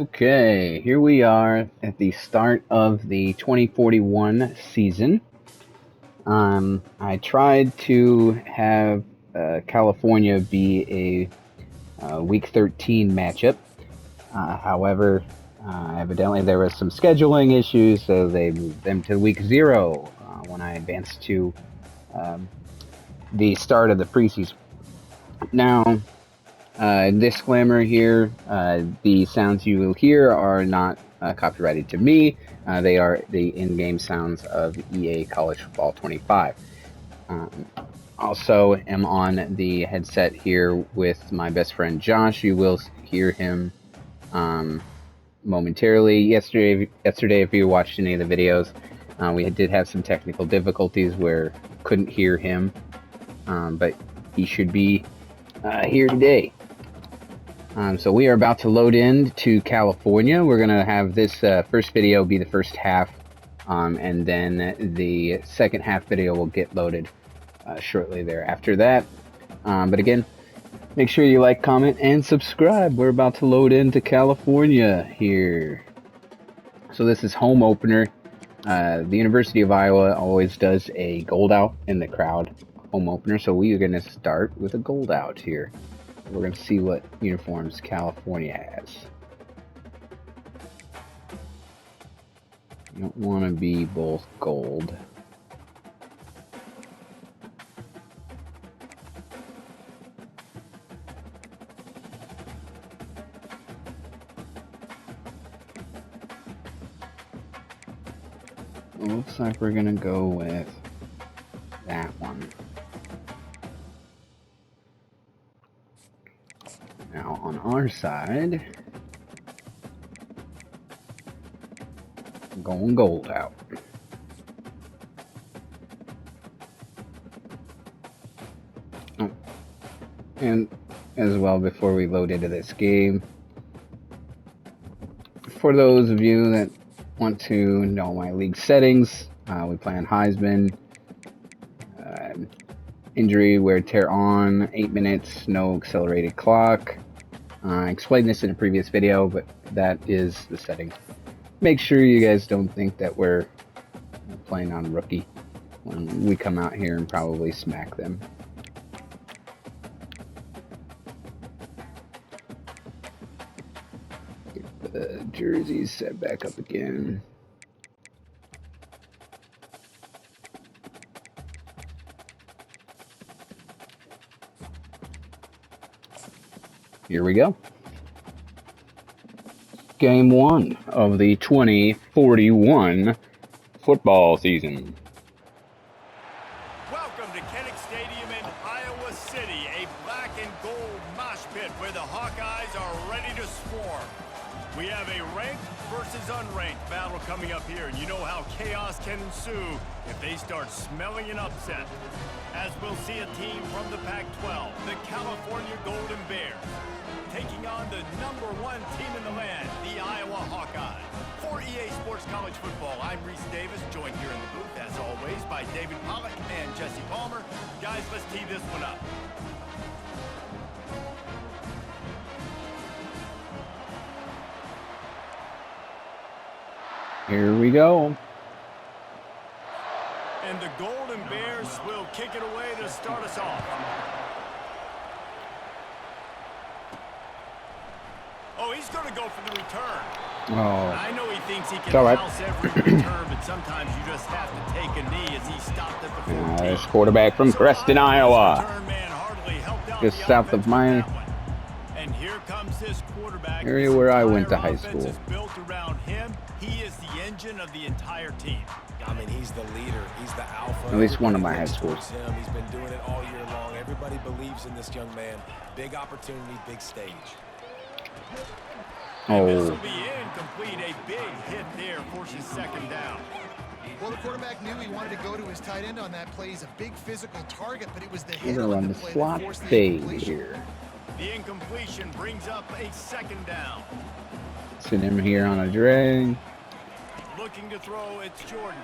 Okay, here we are at the start of the 2041 season. I tried to have California be a Week 13 matchup. However, evidently there was some scheduling issues, so they moved them to Week 0 when I advanced to the start of the preseason. Now, disclaimer here, the sounds you will hear are not copyrighted to me. They are the in-game sounds of EA College Football 25. Also am on the headset here with my best friend Josh. You will hear him momentarily. Yesterday, if you watched any of the videos, we did have some technical difficulties where couldn't hear him, but he should be here today. So we are about to load in to California. We're going to have this first video be the first half, and then the second half video will get loaded shortly thereafter that. But again, make sure you like, comment, and subscribe. We're about to load into California here. So this is home opener. The University of Iowa always does a gold out in the crowd home opener, so we are going to start with a gold out here. We're going to see what uniforms California has. You don't want to be both gold. It looks like we're going to go with that one. Now on our side, I'm going gold out. Oh, and as well, before we load into this game, for those of you that want to know my league settings, we play on Heisman, injury, wear tear on, 8 minutes, no accelerated clock. I explained this in a previous video, but that is the setting. Make sure you guys don't think that we're playing on rookie when we come out here and probably smack them. Get the jerseys set back up again. Here we go. Game 1 of the 2041 football season. Welcome to Kinnick Stadium in Iowa City, a black and gold mosh pit where the Hawkeyes are ready to swarm. We have a ranked versus unranked battle coming up here, and you know how chaos can ensue if they start smelling an upset. As we'll see a team from the Pac-12, the California Golden Bears, taking on the #1 team in the land, the Iowa Hawkeyes. For EA Sports College Football, I'm Reese Davis, joined here in the booth, as always, by David Pollack and Jesse Palmer. Guys, let's tee this one up. Here we go. And the Golden Bears will kick it away to start us off. Oh, he's going to go for the return. Oh, I know he thinks he can all right. house every return, but sometimes you just have to take a knee as he stopped at the 14. This quarterback from Creston, Iowa, just south of my And here comes his quarterback. area where I went to high school. Is built around him. He is the engine of the entire team. I mean, he's the leader. He's the alpha. At least one of my high schools. He's been doing it all year long. Everybody believes in this young man. Big opportunity, big stage. And this will be incomplete. A big hit there forces second down. Well, the quarterback knew he wanted to go to his tight end on that play. He's a big physical target, but it was the We're hit gonna on run the the play slot that forced the fade incompletion. here. The incompletion brings up a second down. Send him here on a drag. Looking to throw, it's Jordan.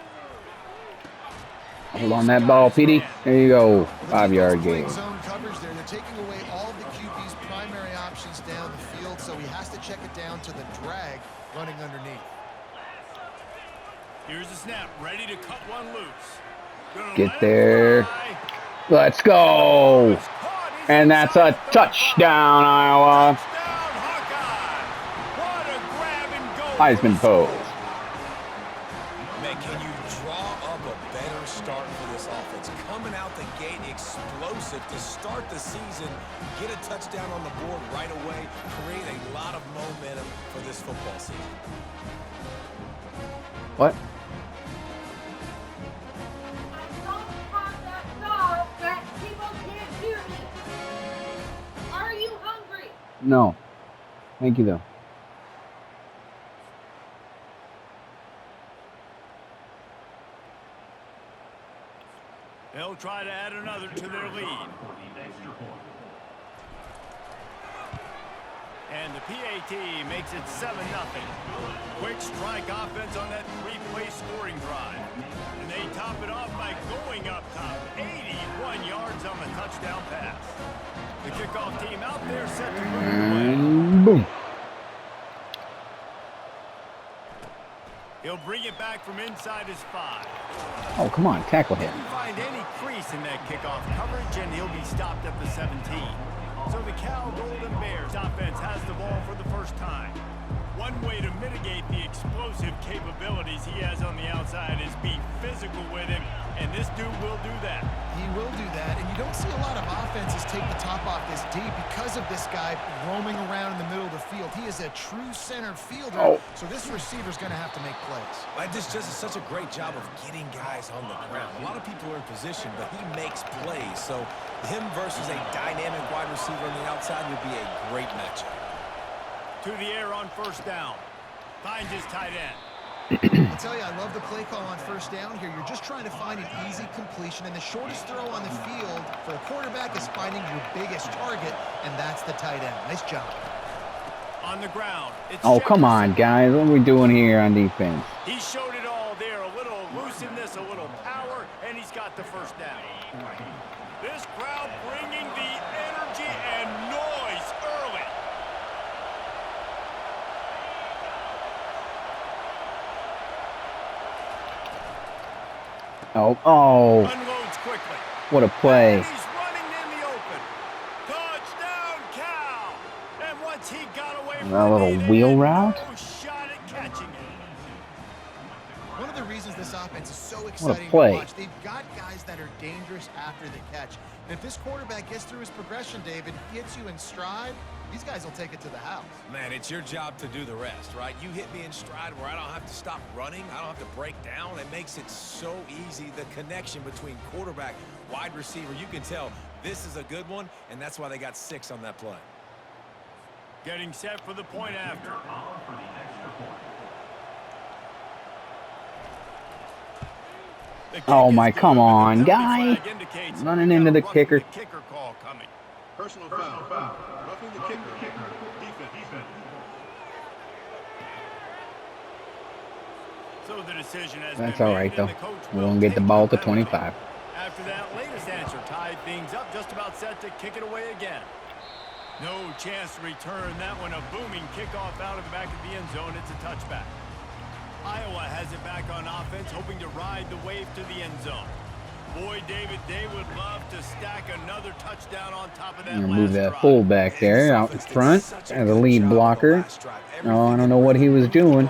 Hold on that ball, Petey. There you go. 5-yard gain. Zone coverage there. They're taking away all of the QB's primary options down the field, so he has to check it down to the drag running underneath. Here's the snap, ready to cut one loose. Get there. Let's go. And that's a touchdown, Iowa. Heisman pose. Man, can you draw up a better start for this offense? Coming out the gate explosive to start the season, get a touchdown on the board right away, create a lot of momentum for this football season. What? No. Thank you, though. They'll try to add another to their lead. And the PAT makes it 7-0. Quick strike offense on that 3-play scoring drive. And they top it off by going up top. 81 yards on the touchdown pass. The kickoff team out there set to move away. And boom. He'll bring it back from inside his 5. Oh, come on. Tackle him. Didn't find any crease in that kickoff coverage, and he'll be stopped at the 17. So the Cal Golden Bears offense has the ball for the first time. One way to mitigate the explosive capabilities he has on the outside is be physical with him, and this dude will do that. He will do that, and you don't see a lot of offenses take the top off this deep because of this guy roaming around in the middle of the field. He is a true center fielder, so this receiver's going to have to make plays. This just is such a great job of getting guys on the ground. A lot of people are in position, but he makes plays. So him versus a dynamic wide receiver on the outside would be a great matchup. To the air on first down. Finds his tight end. I'll tell you, I love the play call on first down here. You're just trying to find an easy completion, and the shortest throw on the field for a quarterback is finding your biggest target, and that's the tight end. Nice job. On the ground. Oh, come on, guys. What are we doing here on defense? He showed it all there. A little elusiveness, a little power, and he's got the first down. This crowd bringing the energy and noise early. Oh. Unloads quickly. What a play. And he's running in the open. Touchdown, Cal. And once he got away from A little wheel route. no shot at catching it. One of the reasons this offense is so exciting play. to watch, they've got guys that are dangerous after the catch. And if this quarterback gets through his progression, David, hits you in stride, these guys will take it to the house. Man, it's your job to do the rest, right? You hit me in stride where I don't have to stop running. I don't have to break down. It makes it so easy. The connection between quarterback, wide receiver, you can tell this is a good one, and that's why they got 6 on that play. Getting set for the point after. Oh, my, come on, guy. Running into the kicker. Kicker call coming. Personal foul. Roughing the kicker. Defense. So the decision has That's been all made, right, and though. the coach We will won't get the take ball to penalty. 25. After that latest answer tied things up, just about set to kick it away again. No chance to return that one. A booming kickoff out of the back of the end zone. It's a touchback. Iowa has it back on offense, hoping to ride the wave to the end zone. Boy, David, they would love to stack another touchdown on top of that. I'm going to move that drive. fullback there out in front as a lead blocker. Oh, I don't know what he was doing.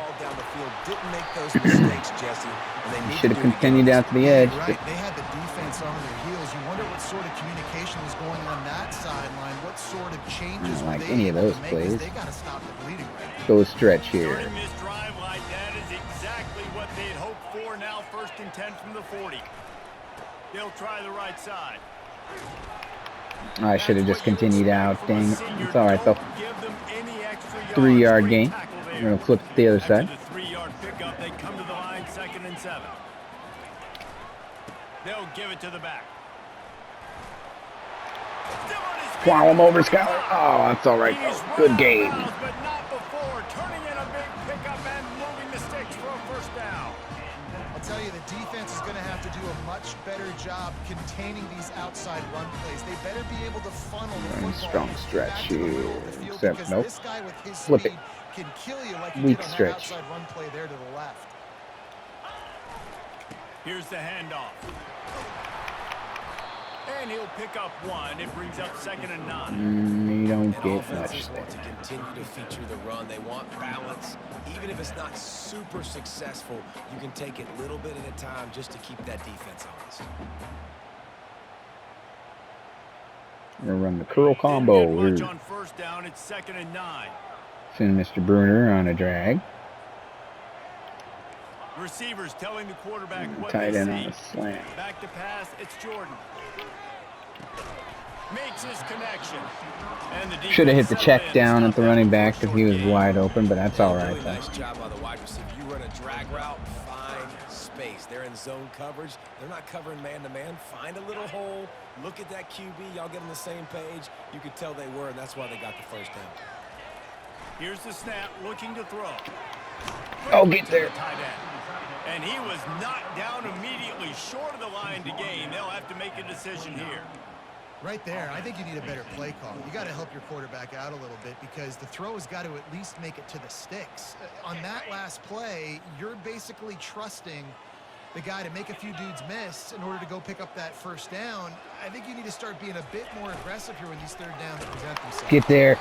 He should have continued out to the edge. Right, they had the defense on their heels. You wonder what sort of communication was going on that sideline. What sort of changes I don't like were they any of able those to make, plays. 'cause they got to stop the bleeding right now. Go stretch here. Starting this drive like that is exactly what they'd hoped for. Now 1st and 10 from the 40. They'll try the right side. I should have just continued out. Dang it. It's all right, though. Give them any extra yards. 3-yard Great gain. tackle there. We're going to flip to the other After side. the 3-yard pickup, they come to the line 2nd and 7. They'll give it to the back. Still on his feet. Plow him over, Skyler. Oh, that's all right, He's though. Good run game. out of bounds, but not before. Turning in a big pickup and moving the sticks for a first down. I'll tell you, you, the defense is going to have to do a much better job containing these outside run plays. They better be able to funnel the football Strong stretch back to the middle here. of the field, Except, because nope. this guy with his Flip it. speed can kill you like he Weak did on stretch. that outside run play there to the left. Here's the handoff. And he'll pick up one. It brings up 2nd and 9. You don't And get offenses much want there. to continue to feature the run. They want balance. Even if it's not super successful, you can take it a little bit at a time just to keep that defense honest. We're gonna run the curl Didn't combo. get much We're on 1st down. It's 2nd and 9. sending Mr. Bruner on a drag. Receivers telling the quarterback what Tight they end on see. a slant. Back to pass. It's Jordan. Makes his connection. And the Should have hit the defense check settled in, down at stopped the that running for a back because he short was gain. wide open, but that's all right. Really Though. nice job by the wide receiver. You run a drag route, find space. They're in zone coverage. They're not covering man-to-man. Find a little hole. Look at that QB. Y'all get on the same page. You could tell they were, and that's why they got the 1st down. Here's the snap, looking to throw. Oh, get there. Tight end. And he was knocked down immediately, short of the line to gain. They'll have to make a decision here. Right there, I think you need a better play call. You got to help your quarterback out a little bit because the throw has got to at least make it to the sticks. On that last play, you're basically trusting the guy to make a few dudes miss in order to go pick up that 1st down. I think you need to start being a bit more aggressive here when these 3rd downs present themselves. Get there.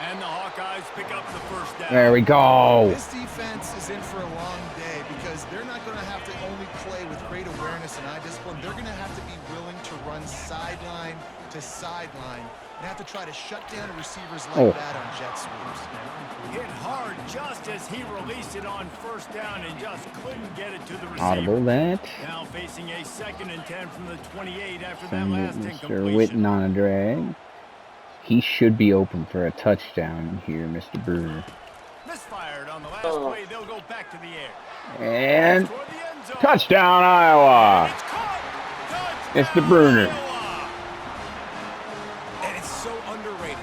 And the Hawkeyes pick up the 1st down. There we go. This defense is in for a long day because they're not going to have to only play with great awareness and eye discipline. They're going to have to be willing to run sideline to sideline and have to try to shut down receivers like that on jet sweeps. Hit hard just as he released it on 1st down and just couldn't get it to the receiver. Audible that. Now facing a 2nd and 10 from the 28 after that Send last Mr. incompletion. Witten on a drag. He should be open for a touchdown here, Mr. Bruner. Misfired on the last play. They'll go back to the air. And Toward the end zone. touchdown, Iowa. It's caught. Mr. Bruner. Iowa. And it's so underrated.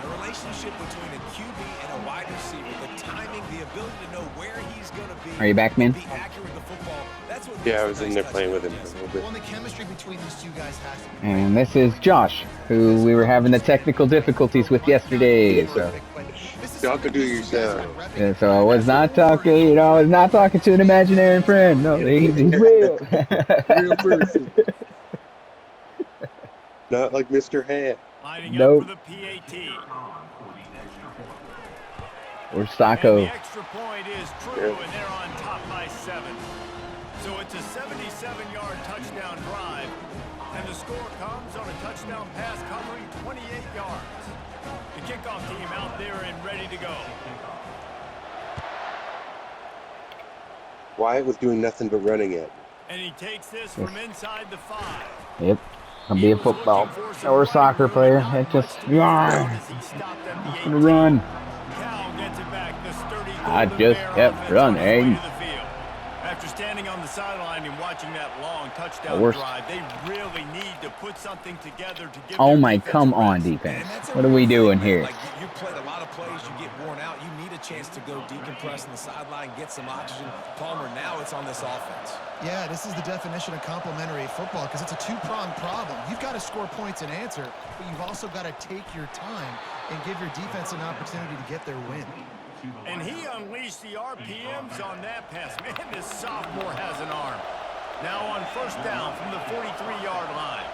The relationship between a QB and a wide receiver, the timing, the ability to know where he's going to be. Are you back, man? Be accurate with the football. That's what Yeah, I makes was a in nice there playing with him touchdown for a little pass. bit. Well, and the chemistry between these two guys has to be And this is Josh, who we were having the technical difficulties with yesterday. So, Y'all could do yourself. yeah, so I was not talking, I was not talking to an imaginary friend. No, he's real. Real person. Not like Mr. Hat. Lining Nope. up for the PAT. Or And Sacco. the extra point is true, and they're on top by 7. So it's a 77-yard touchdown drive, and the score comes on a touchdown pass covering 28 yards. The kickoff team out there and ready to go. Wyatt was doing nothing but running it. And he takes this from inside the 5. Yep. I'll be a football or soccer player. It just, As he stopped at the 18. run. Cal gets it back. The sturdy I Golden just Bear kept offense running. on his way to the field. After standing on the sideline and watching that long touchdown Worst. drive, they really need to put something together to give Oh their my, defense come a on, rest. defense. And that's a What are we real doing thing, here? man. Like you played a lot of plays, you get worn out. You need a chance to go decompress on the sideline, get some oxygen. Palmer, now it's on this offense. Yeah, this is the definition of complementary football because it's a two-pronged problem. You've got to score points and answer, but you've also got to take your time and give your defense an opportunity to get their win. And he unleashed the RPMs on that pass. Man, this sophomore has an arm. Now on 1st down from the 43-yard line.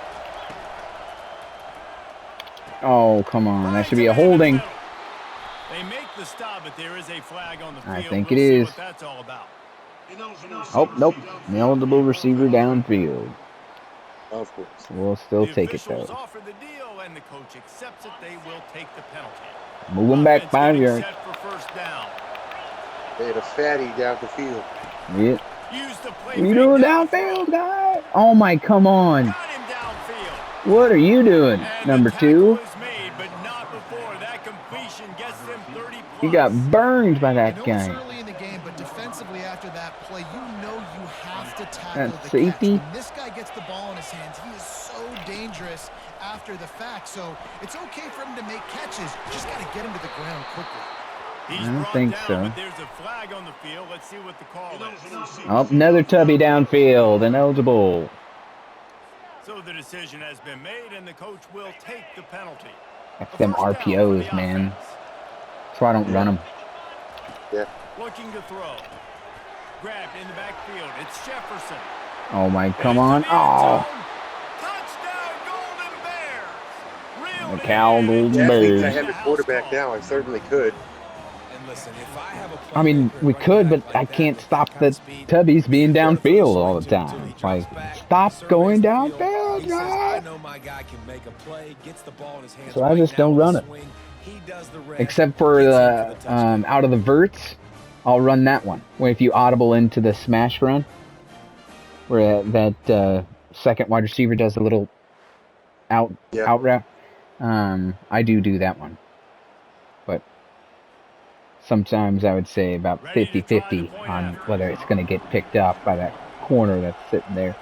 Oh, come on. That should be a holding. They make the stop, but there is a flag on the field. I think We'll it see is. what that's all about. Oh, nope. Eligible receiver downfield. Of course. We'll still The take it, officials though. offer the deal, and the coach accepts it. They will take the penalty. Move him back Offense 5 getting yards. set for 1st down. They had a fatty down the field. Yep. Use the play You fake doing down the downfield, throw. guy? Oh my, come on. Got him downfield. What are you doing, And number the tackle 2? is made, but not before. That completion gets them 30 plus. You got burned by I that know it's guy. early in the game, but defensively after that play, you know you have to tackle That the safety? catch. When this guy gets the ball in his hands, he is so dangerous after the fact. So it's okay for him to make catches. Just got to get him to the ground quickly. He's I don't brought think down, so. but there's a flag on the field. Let's see what the call is. Oh, another tubby downfield, ineligible. So the decision has been made, and the coach will take the penalty. That's A them first down for the RPOs, man. offense. That's why I don't run them. Yeah. Looking to throw. Grabbed in the backfield. It's Jefferson. Oh my, come Into on. the end Oh, zone. Touchdown, Golden Bears. the Reeled Cal in. Golden Yeah, I think if I Bears. had the quarterback now, I certainly could. And listen, if I have a I mean, playmaker we at could, running but back I like that, can't with stop that kind of the speed, tubbies being run it for the downfield all the swing until time. he It's drops like, back, stop surveys going the field. downfield, He says, I guys. know my guy can make a play, gets the ball in his hands So I right just now don't with a run it. swing. He does the rest, Except for gets in the for the touchdown. out of the verts, I'll run that one. Where if you audible into the smash run, where that second wide receiver does a little out route. I do that one. But sometimes I would say about 50-50 on whether it's going to get picked off by that corner that's sitting there.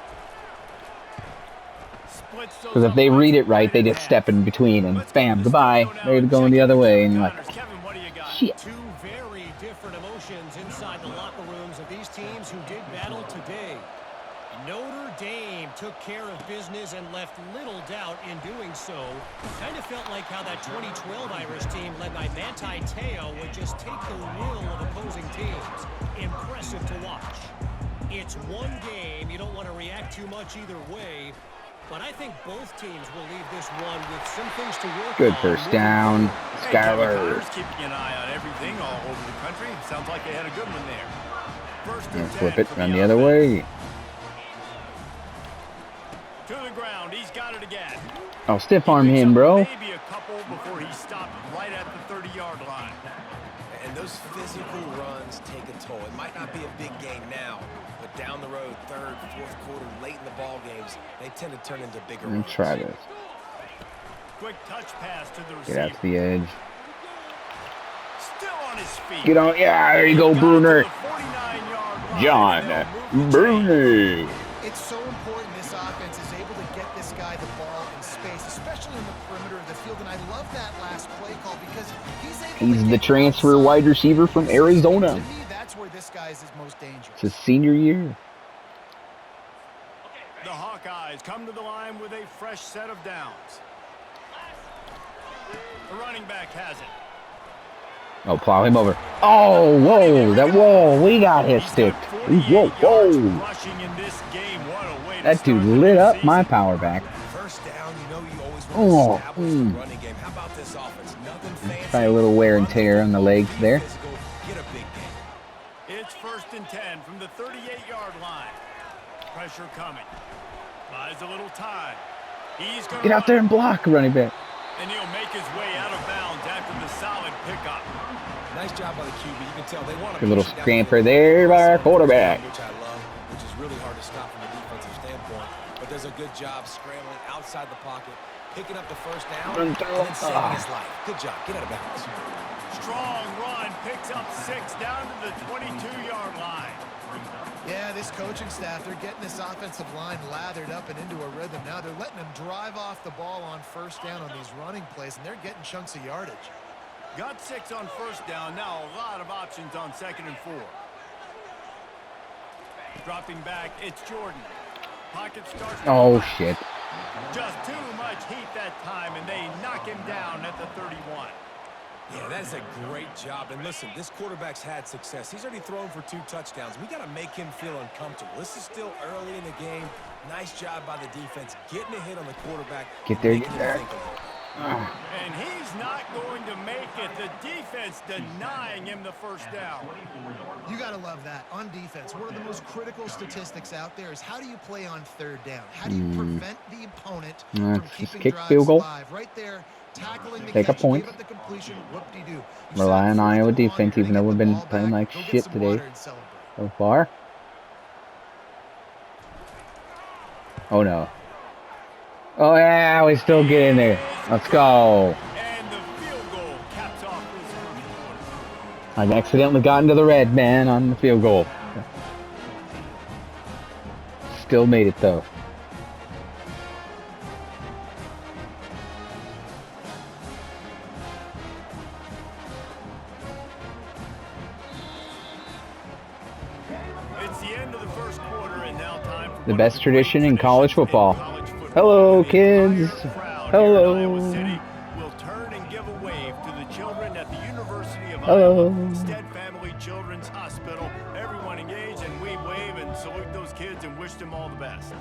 Because if they read it right, they just step in between and bam, goodbye. They're going the other way, and you're like, shit. Two very different emotions inside the locker rooms of these teams who did battle today. Notre Dame took care of business and left little doubt in doing so. Kind of felt like how that 2012 Irish team led by Manti Te'o would just take the will of opposing teams. Impressive to watch. It's one game. You don't want to react too much either way. But I think both teams will leave this one with some things to work on. Good first down, Skyler. Keeping an eye on everything all over the country. Sounds like they had a good one there. First and 10 Flip it, for run the other way. To the ground, he's got it again. Oh, stiff arm him, bro. Maybe a couple before he stopped right at the 30-yard line. And those physical runs take a toll. It might not be a big game now, but down the road, third, fourth quarter, late in the ball games, they tend to turn into bigger runs. Let's try this. Quick touch pass to the receiver. Get out to the edge. Still on his feet. Get on. Yeah, there you go, Bruner. John Bruner. It's so important this offense is able to get this guy the ball in space, especially in the perimeter of the field. And I love that last play call because he's the transfer wide receiver from Arizona. To me, that's where this guy is his most dangerous. It's his senior year. The Hawkeyes come to the line with a fresh set of downs. The running back has it. Oh, plow him over. Oh, whoa, that wall. We got hit stick. Whoa, whoa. That dude lit up my power back. First down, you know you always want to establish the running game. How about this offense? Nothing fancy. Try a little wear and tear on the legs there. Get a big game. It's first and 10 from the 38-yard line. Pressure coming. Buys a little time. He's going to get out there and block, running back. And he'll make his way out of bounds after the solid pickup. Nice job by the QB. You can tell they want to good little scamper there by our quarterback. Which I love, which is really hard to stop from a defensive standpoint. But does a good job scrambling outside the pocket, picking up the first down, and then saving his life. Good job. Get out of bounds. Strong run, picks up 6 down to the 22-yard line. Yeah, this coaching staff, they're getting this offensive line lathered up and into a rhythm. Now they're letting them drive off the ball on first down on these running plays, and they're getting chunks of yardage. Got 6 on first down. Now a lot of options on 2nd and 4. Dropping back, it's Jordan. Pocket starts. Oh, shit. Just too much heat that time, and they knock him down at the 31. Yeah, that's a great job. And listen, this quarterback's had success. He's already thrown for 2 touchdowns. We got to make him feel uncomfortable. This is still early in the game. Nice job by the defense, getting a hit on the quarterback. Get there, get there. And he's not going to make it. The defense denying him the first down. You got to love that. On defense, one of the most critical statistics out there is how do you play on 3rd down? How do you prevent the opponent from keeping kick drives field goal. alive? Right there, tackling the Take a catch, point. give up the completion, whoop-de-doo. Rely on Iowa defense, even though we've been playing like shit today so far. Oh, no. Oh, yeah, we still get in there. Let's go. And the field goal caps off this first quarter. I accidentally got into the red, man, on the field goal. Still made it, though. It's the end of the first quarter, and now time for The one best of great tradition in college traditions football. college football. Hello, The kids. entire crowd Hello. here in Iowa City will turn and give a wave to the children at the University of Hello. Iowa Stead Family Children's Hospital. Everyone engaged, and we wave and salute those kids and wish them all the best.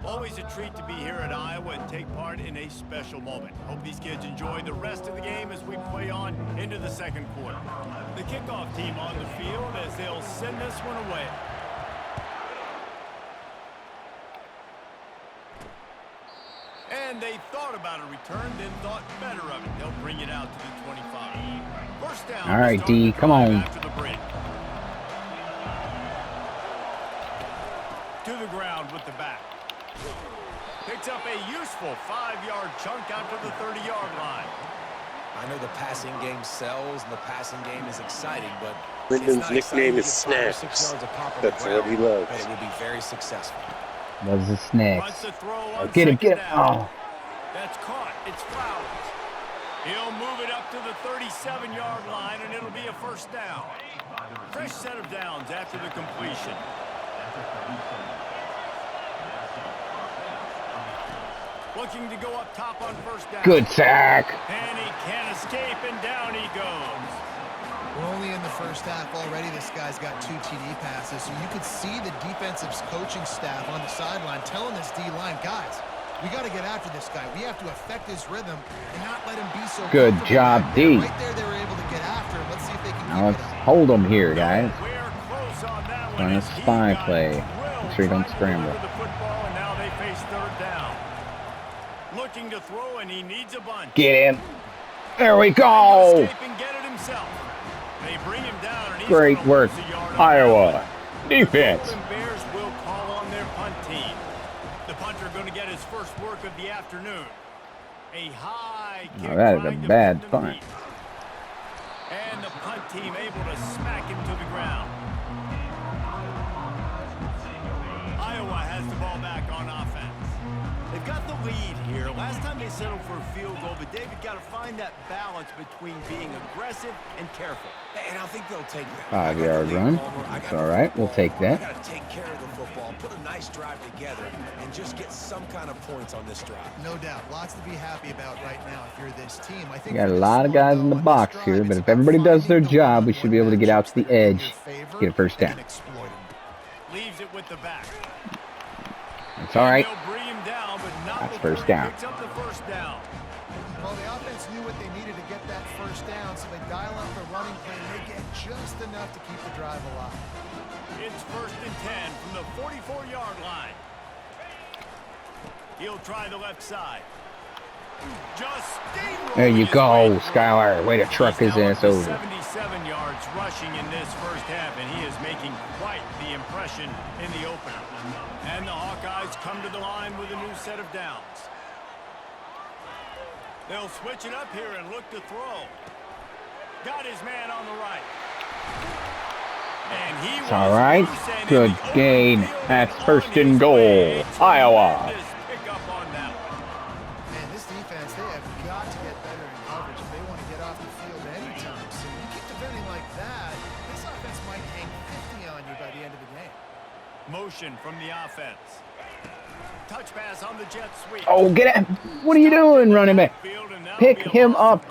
Always a treat to be here at Iowa and take part in a special moment. Hope these kids enjoy the rest of the game as we play on into the second quarter. The kickoff team on the field as they'll send this one away. And they thought about a return, then thought better of it. They'll bring it out to the 25. First down. All right, D, come on. After the break. To the ground with the back. Picks up a useful 5-yard chunk out to the 30-yard line. I know the passing game sells and the passing game is exciting, but Lyndon's it's not nickname exciting is to get 5 or 6 Snacks. yards of pop on That's the what ground, he loves. but it will be very successful. Loves the Wants snacks. to throw Oh, on get him, second get him. down. Oh, That's caught. It's Flowers. He'll move it up to the 37-yard line, and it'll be a first down. Fresh set of downs after the completion. Looking to go up top on first down. good sack. And he can't escape, and down he goes. We're only in the first half already. This guy's got 2 TD passes, so you could see the defensive coaching staff on the sideline telling this D-line, guys, we got to get after this guy. We have to affect his rhythm and not let him be so Good comfortable job, back there. D. Right there, they were able to get after him. Let's see if they can Now keep let's it up. hold them here, guys. We're close on that one Run a as he spy got play. drilled Make sure you don't trying to scramble. deliver the football, and now they face third down. Looking to throw, and he needs a bunch. Get him. There we Trying go. to escape and get it himself. They bring him down, and he's Great gonna work, lose a yard on that Iowa. one. Defense. The Golden Bears will call on their punt team. The punter going to get his first work of the afternoon. A high kick. Oh, that is a trying to bad pin them punt. deep. And the punt team able to smack him to the ground. Iowa has the ball back on offense. They've got the lead here. Last time they settled for a field goal, but David got to find that balance between being aggressive and careful. And I think they'll take that. 5-yard run. That's all right. We'll take I that. got to take care of the football, put a nice drive together, and just get some kind of points on this drive. No doubt. Lots to be happy about right now if you're this team. I think We got for a this lot of one, guys in the though, on box this here, drive, but it's if about everybody does their finding the job, we one-on-one should be able to get out to the matchups that are in edge, your favor get a first and down. exploit them. Leaves it with the back. It's all right. They'll bring him down, but not That's before first he down. picks up the first down. Well, the offense knew what they needed to get that first down, so they dial up the running play, and they get just enough to keep the drive alive. It's first and 10 from the 44-yard line. He'll try the left side. Just steamrolling There you his go, way through. Skylar. Way to truck He's his now up ass to over. 77 yards rushing in this first half, and he is making quite the impression in the opener. And the Hawkeyes come to the line with a new set of downs. They'll switch it up here and look to throw. Got his man on the right. And he It's was all right. loose and in Good the open gain. field That's on first and his goal. way. Iowa. Tremendous pickup on that one. Man, this defense, they have got to get better in coverage if they want to get off the field anytime soon. You keep defending like that, this offense might hang 50 on you by the end of the game. Motion from the offense. Touch pass on the jet sweep. Oh, get it. What are you doing, running back? Pick him up.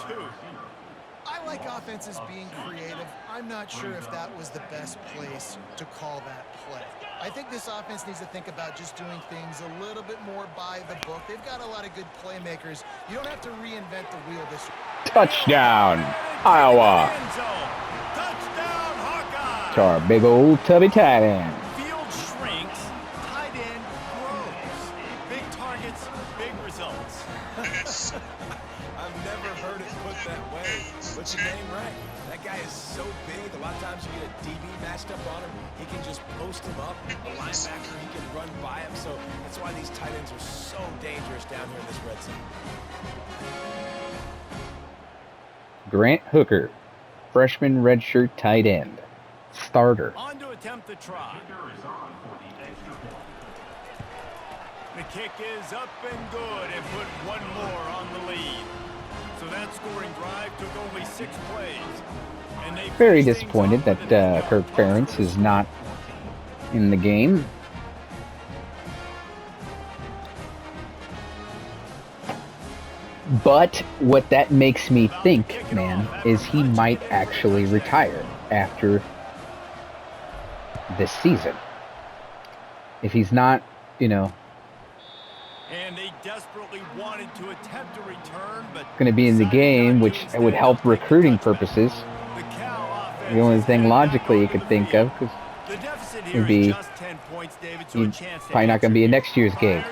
I like offenses being creative. I'm not sure if that was the best place to call that play. I think this offense needs to think about just doing things a little bit more by the book. They've got a lot of good playmakers. You don't have to reinvent the wheel this way. Touchdown, Iowa. Touchdown, Hawkeyes. To our big old tubby tight end. Field shrinks, tight end grows. Big targets, big results. I've never heard it put that way, but you're dang right. That guy is so big, a lot of times you get a DB matched up on him. He can just post him up. A linebacker, he can run by him. So that's why these tight ends are so dangerous down here in this red zone. Grant Hooker, freshman redshirt tight end. Starter. On to attempt the try. The kick is up and good and put one more on the lead. So that scoring drive took only 6 plays. And they Very finished things disappointed off with that a Kirk Ferentz is not in the game. But what that makes me think, man, is he might actually retire after this season. If he's not, you know, And they desperately wanted to attempt a return, but going to be in the game, which would help recruiting purposes. The only thing logically you could think of, because would be he's probably not going to be in next year's game. Never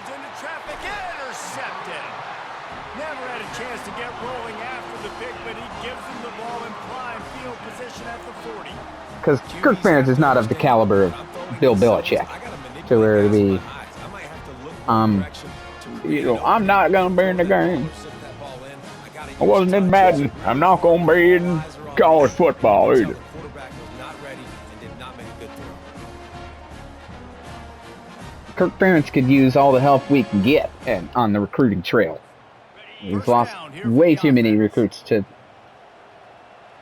had a chance to get rolling after the pick, but he gives him the ball in prime field position at the 40. Because Kirk Ferentz is not of the caliber of Bill Belichick to where to be, you know, I'm not going to be in the game. I wasn't in Madden. I'm not going to be in college football either. Kirk Ferentz could use all the help we can get on the recruiting trail. He's lost way too many recruits to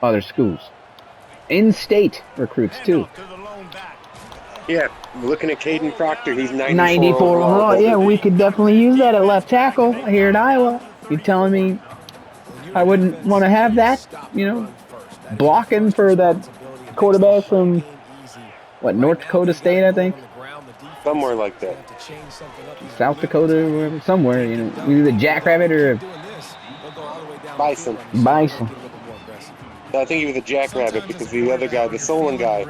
other schools. In-state recruits, too. Yeah, looking at Caden Proctor, he's 94 overall. Yeah, we could definitely use that at left tackle here in Iowa. You telling me I wouldn't want to have that, you know, blocking for that quarterback from, what, North Dakota State, I think? Somewhere like that. South Dakota, or wherever, somewhere, you know, either Jackrabbit or Bison. Bison. I think he was a Jackrabbit because the other guy, the Solon guy,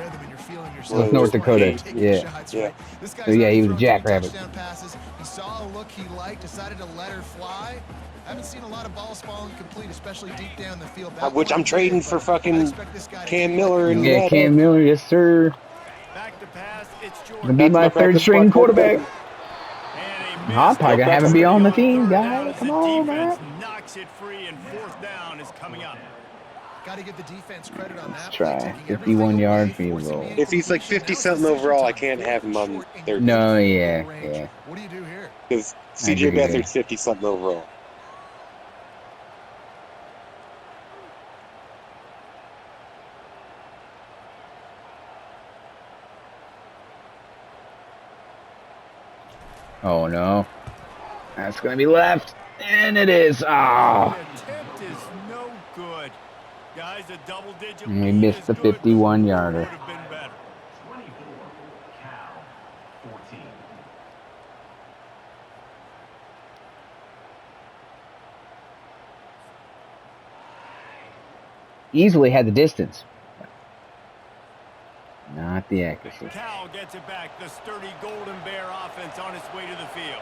was North Dakota. Yeah. Yeah. So yeah, he was a Jackrabbit. He saw a look he liked, decided to let her fly. Haven't seen a lot of balls falling complete, especially deep down the field. Which I'm trading for fucking Cam Miller and yeah, Cam Miller, yes sir. Gonna be my third string quarterback. I'm probably gonna have him be on the team, guys. Come on, man. Knocks it free and 4th down is coming up. Got to give the defense credit on that. Let's try 51-yard field goal. If he's like 50-something overall, I can't have him on third. No, yeah. What do you do here? Because CJ Beathard's 50-something overall. Oh no. That's gonna be left. And it is. Oh. Attempt is no good. Guys, a double-digit We missed the 51-yarder. 24, Cal 14. Easily had the distance. Not the accuracy. Cal gets it back. The sturdy Golden Bear offense on its way to the field.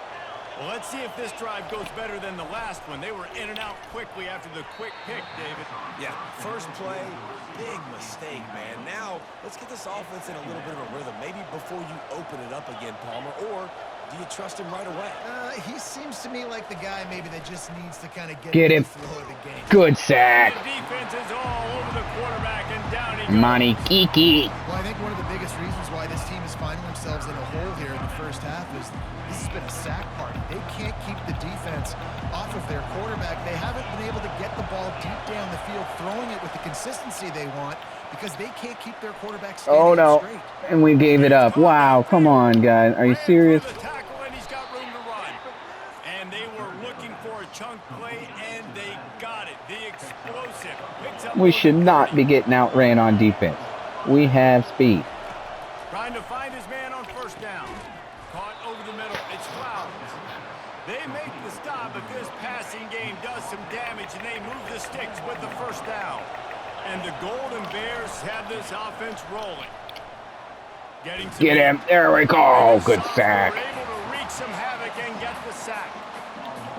Well, let's see if this drive goes better than the last one. They were in and out quickly after the quick pick, David. Yeah, first play, big mistake, man. Now, let's get this offense in a little bit of a rhythm. Maybe before you open it up again, Palmer, or do you trust him right away? He seems to me like the guy maybe that just needs to kind of get him. the flow of the game. Good sack. The defense is all over the quarterback, and down he goes. Monty Kiki. Well, I think one of the biggest reasons why this team is finding themselves in a hole here in the first half is this has been a sack party. They can't keep the defense off of their quarterback. They haven't been able to get the ball deep down the field, throwing it with the consistency they want because they can't keep their quarterback straight. Oh no. Straight. And we gave it up. Wow, come on, guys. Are you serious? And they were looking for a chunk play, and they got it. The explosive. We should not be getting outran on defense. We have speed. Trying to find his man on first down. Caught over the middle. It's Flowers. They make the stop, but this passing game does some damage, and they move the sticks with the first down. And the Golden Bears have this offense rolling. Get him. There we go. Good sack. They're able to wreak some havoc and get the sack.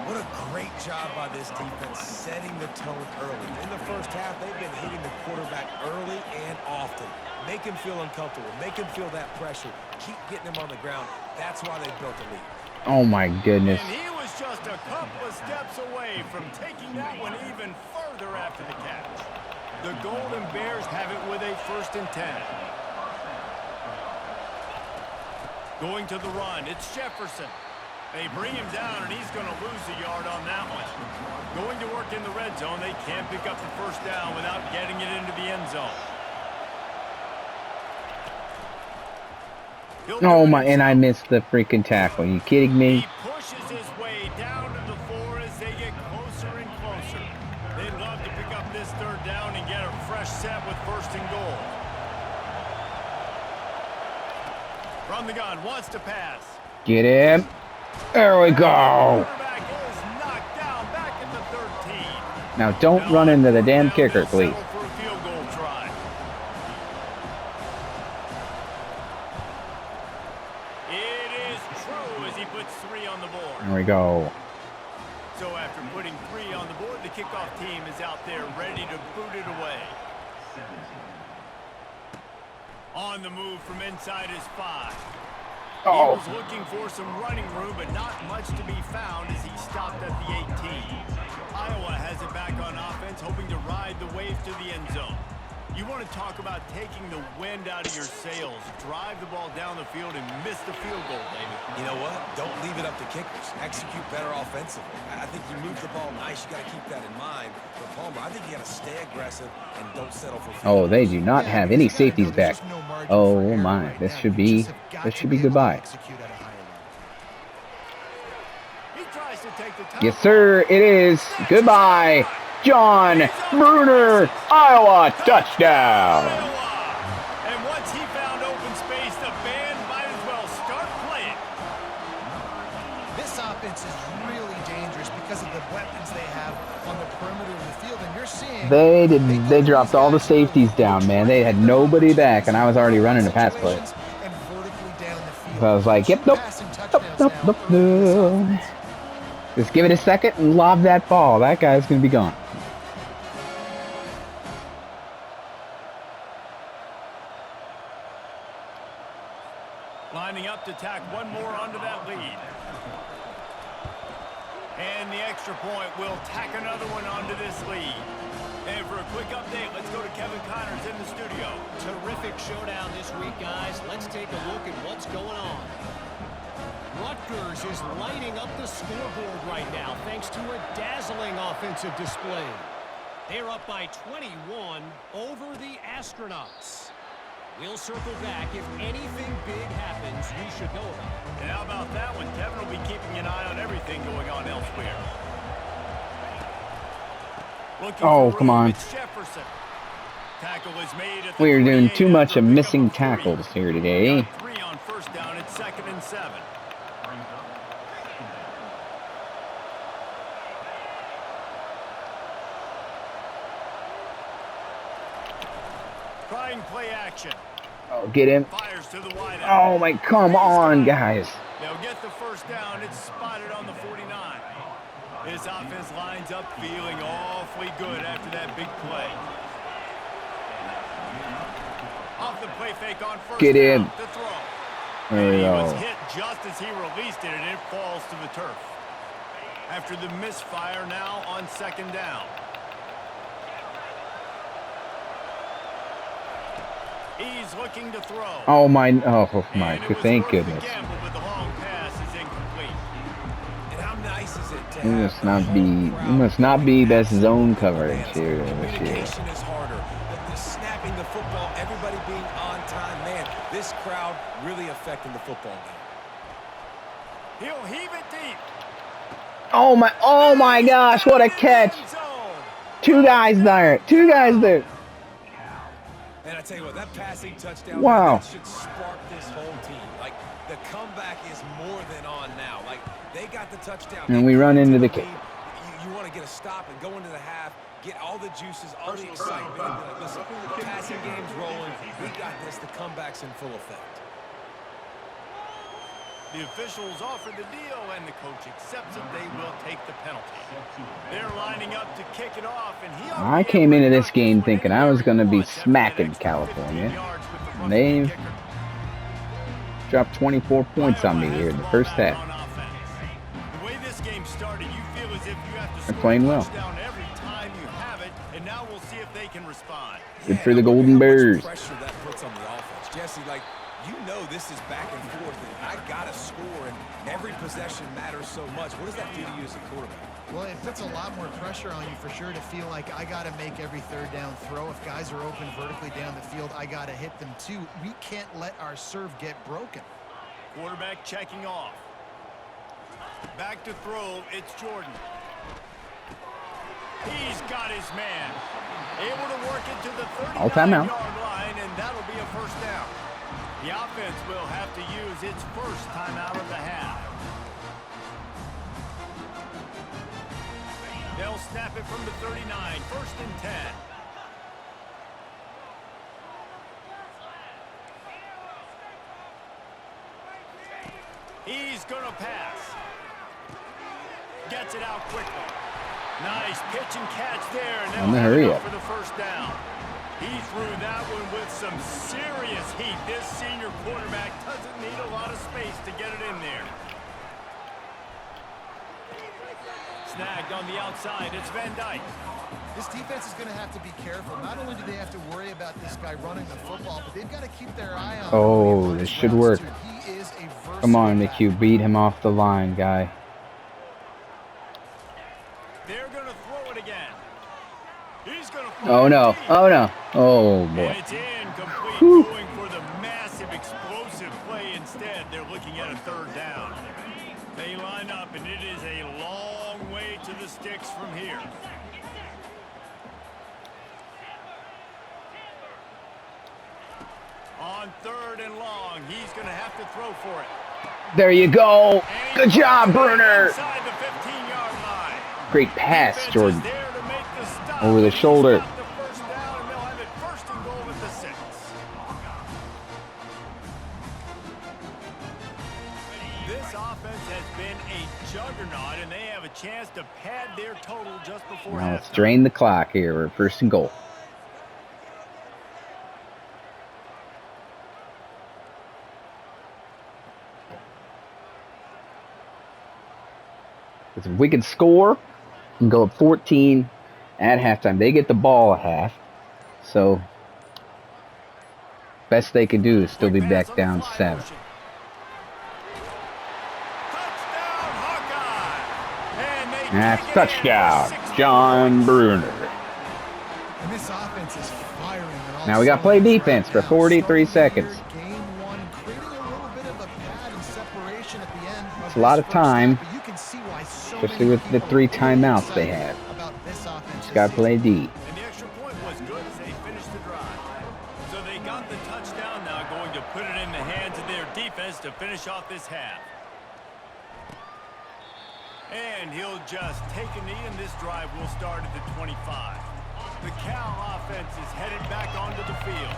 What a great job by this defense setting the tone early. In the first half, they've been hitting the quarterback early and often. Make him feel uncomfortable. Make him feel that pressure. Keep getting him on the ground. That's why they built the lead. Oh, my goodness. And he was just a couple of steps away from taking that one even further after the catch. The Golden Bears have it with a 1st and 10. Going to the run, it's Jefferson. They bring him down, and he's going to lose a yard on that one. Going to work in the red zone, they can't pick up the first down without getting it into the end zone. Oh my, and I missed the freaking tackle. Are you kidding me? He pushes his way down to the 4 as they get closer and closer. They'd love to pick up this third down and get a fresh set with first and goal. From the gun, wants to pass. Get him. There we go. Quarterback is knocked down back at the 13. Now don't run into the damn kicker, please. For a field goal try. It is true as he puts 3 on the board. There we go. So after putting 3 on the board, the kickoff team is out there ready to boot it away. On the move from inside his 5. Oh. He was looking for some running room, but not much to be found as he stopped at the 18. Iowa has it back on offense, hoping to ride the wave to the end zone. You want to talk about taking the wind out of your sails. Drive the ball down the field and miss the field goal, David. You know what? Don't leave it up to kickers. Execute better offensively. I think you move the ball nice. You got to keep that in mind. But Palmer, I think you got to stay aggressive and don't settle for field Oh, they do not have any safeties back. Oh my, this should be goodbye. Yes, sir, it is. Goodbye, John Bruner, Iowa touchdown. And once he found open space, the band might as well start playing. This offense is really dangerous because of the weapons they have on the perimeter of the field, and you're seeing They dropped all the safeties down, man. They had nobody back, and I was already running a pass play. So I was like, yep, nope. Just give it a second and lob that ball. That guy's going to be gone. Lining up to tack one more onto that lead. And the extra point will tack another one onto this lead. And for a quick update, let's go to Kevin Connors in the studio. Terrific showdown this week, guys. Let's take a look at what's going on. Rutgers is lighting up the scoreboard right now thanks to a dazzling offensive display. They're up by 21 over the Astronauts. We'll circle back. If anything big happens, you should know about it. And how about that one? Kevin will be keeping an eye on everything going on elsewhere. Oh, come on. Tackle is made at the We're doing 28 too much after of a pickup missing of 3. tackles here today. Got 3 on first down. It's 2nd and 7. Trying play action. Oh, get him. Fires to the wide out. Oh, my, come on, guys. They'll get the first down. It's spotted on the 49. This offense lines up feeling awfully good after that big play. Off the play fake on first Get in. down to throw. There we He was go. hit just as he released it, and it falls to the turf. After the misfire, now on 2nd down. He's looking to throw. Oh, my. And Thank it was worth the goodness. gamble, but the long pass is incomplete. And how nice is it to We have must not be best zone coverage here this year. Communication is harder. The snapping the football, everybody being on time. Man, this crowd really affecting the football game. He'll heave it deep. Oh my gosh, what a catch. End zone. Two guys there. And I tell you what, that passing touchdown Wow. that should spark this whole team. Like, the comeback is more than on now. Like, they got the touchdown. And we run into the kick. You want to get a stop and go into the half, get all the juices, all the excitement, and be like, listen, the passing game's rolling. We got this. The comeback's in full effect. The officials offer the deal, and the coach accepts it. They will take the penalty. They're lining up to kick it off, and he. I came into this game thinking I was going to be smacking California. And they've dropped 24 points on me here in the first half. The way this game started, you feel as if you have to They're playing well. touchdown every time you have it, and now we'll see if they can respond. Good for the Golden Bears. Pressure that puts on the offense, Jesse. Like, You know this is back and forth, and I got to score, and every possession matters so much. What does that do to you as a quarterback? Well, it puts a lot more pressure on you for sure to feel like I got to make every third down throw. If guys are open vertically down the field, I got to hit them too. We can't let our serve get broken. Quarterback checking off. Back to throw, it's Jordan. He's got his man. Able to work it to the 39-yard line, and that'll be a first down. The offense will have to use its first timeout of the half. They'll snap it from the 39, 1st and 10. He's going to pass. Gets it out quickly. Nice pitch and catch there, and they'll hurry up for the first down. He threw that one with some serious heat. This senior quarterback doesn't need a lot of space to get it in there. Snagged on the outside. It's Van Dyke. This defense is going to have to be careful. Not only do they have to worry about this guy running the football, but they've got to keep their eye on him. Oh, this should work. Come on, McHugh. Beat him off the line, guy. They're going to throw it again. He's going to Oh, no. Oh, no. Oh, boy. And it's incomplete. Going for the massive explosive play instead. They're looking at a third down. They line up, and it is a long way to the sticks from here. On 3rd and long, he's going to have to throw for it. There you go. Good job, Bruner. Inside the 15-yard line. Great pass, Defense Jordan. is there to make the stop. Over the shoulder. Stop the first down, and they'll have it 1st and goal at the 6. This offense has been a juggernaut, and they have a chance to pad their total just before Now let's halftime. drain the clock here. We're 1st and goal. If we can score and go up 14 at halftime, they get the ball at half. So best they can do is still be back down 7. Touchdown, Hawkeye! And they That's take it in touchdown, for 60 John points. Bruner. And this offense is firing on all Now we got to play cylinders defense for right now. 43 Starting seconds. here, game 1, creating a little bit of a pad and separation at the end. It's a lot of time, But you can see why so especially many with the people 3 are really timeouts they excited have. about this offense Just this got to play season. D. And the extra point was good as they finished the drive. So they got the touchdown now, going to put it in the hands of their defense to finish off this half. And he'll just take a knee, and this drive will start at the 25. The Cal offense is headed back onto the field.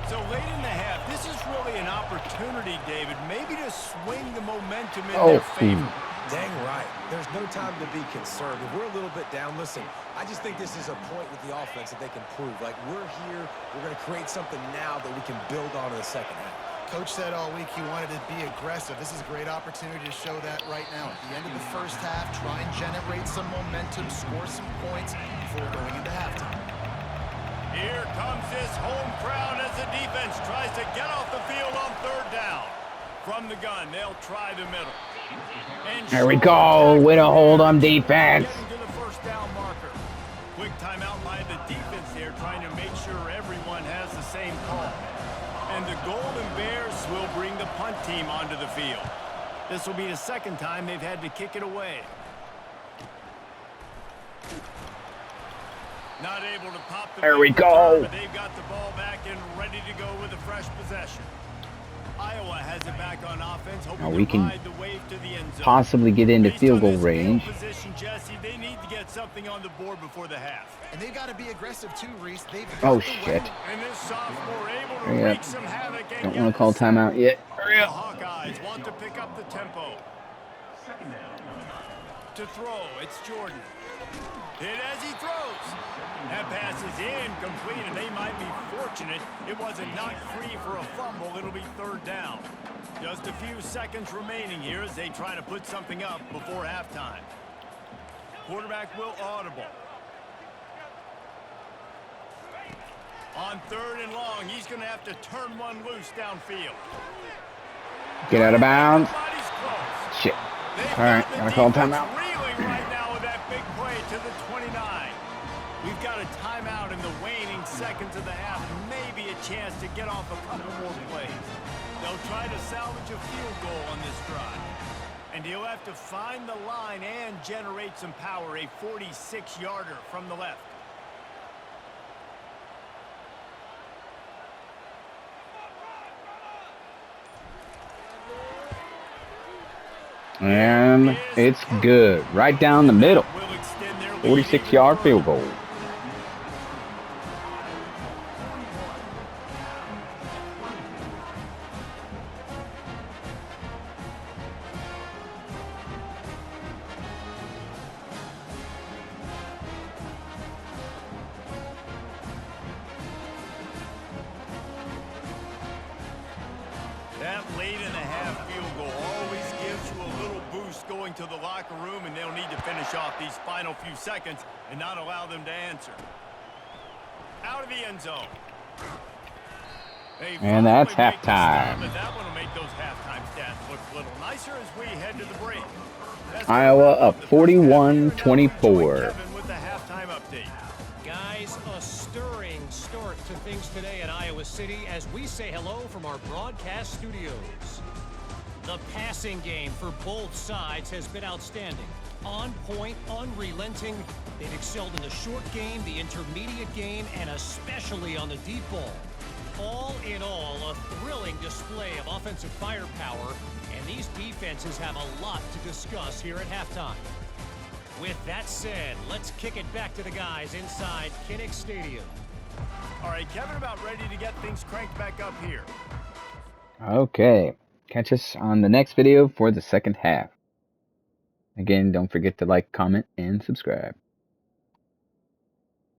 So late in the half, this is really an opportunity, David, maybe to swing the momentum in their favor. Dang right. There's no time to be concerned. If we're a little bit down, listen, I just think this is a point with the offense that they can prove. Like, we're here, we're going to create something now that we can build on in the second half. Coach said all week he wanted to be aggressive. This is a great opportunity to show that right now. At the end of the first half, try and generate some momentum, score some points before going into halftime. Here comes this home crowd as the defense tries to get off the field on 3rd down. From the gun, they'll try the middle. And There we go. Way to hold on defense. Getting to the 1st down marker. Quick timeout by the defense there, trying to make sure everyone has the same call. And the Golden Bears will bring the punt team onto the field. This will be the 2nd time they've had to kick it away. Not able to pop the There we big go. return, but they've got the ball back and ready to go with a fresh possession. Iowa has it back on offense, hoping Now we to can ride the wave to the end zone. Possibly get into Based field on goal this range. field position, Jesse, they need to get something on the board before the half. And they've got to be aggressive too, Reese. They've Oh, got the shit. weight. And this sophomore able to Hurry wreak up. some havoc and Don't get want to call the sack. timeout yet. Hurry The up. Hawkeyes want to pick up the tempo. To throw, it's Jordan. Hit as he throws. That pass is incomplete, and they might be fortunate it wasn't knocked free for a fumble. It'll be 3rd down. Just a few seconds remaining here as they try to put something up before halftime. Quarterback will audible. On 3rd and long, he's going to have to turn one loose downfield. Get out of bounds. Everybody's close. Shit. They've All right, got the gotta call defense timeout. reeling right now with that big play to the 29. We've got a timeout in the waning seconds of the half. Maybe a chance to get off a couple more plays. They'll try to salvage a field goal on this drive. And he'll have to find the line and generate some power, a 46-yarder from the left. And it's good. Right down the middle. 46-yard field goal. That late in the half field goal always gives you a little boost going to the locker room, and they'll need to finish off these final few seconds and not allow them to answer. Out of the end zone. And that's halftime. But that one will make those halftime stats look a little nicer as we head to the break. Iowa up 41-24. Kevin with the halftime update. Guys, a stirring start to things today at Iowa City as we say hello from our broadcast studios. The passing game for both sides has been outstanding. On point, unrelenting. They've excelled in the short game, the intermediate game, and especially on the deep ball. All in all, a thrilling display of offensive firepower, and these defenses have a lot to discuss here at halftime. With that said, let's kick it back to the guys inside Kinnick Stadium. All right, Kevin, about ready to get things cranked back up here. Okay. Catch us on the next video for the second half. Again, don't forget to like, comment, and subscribe.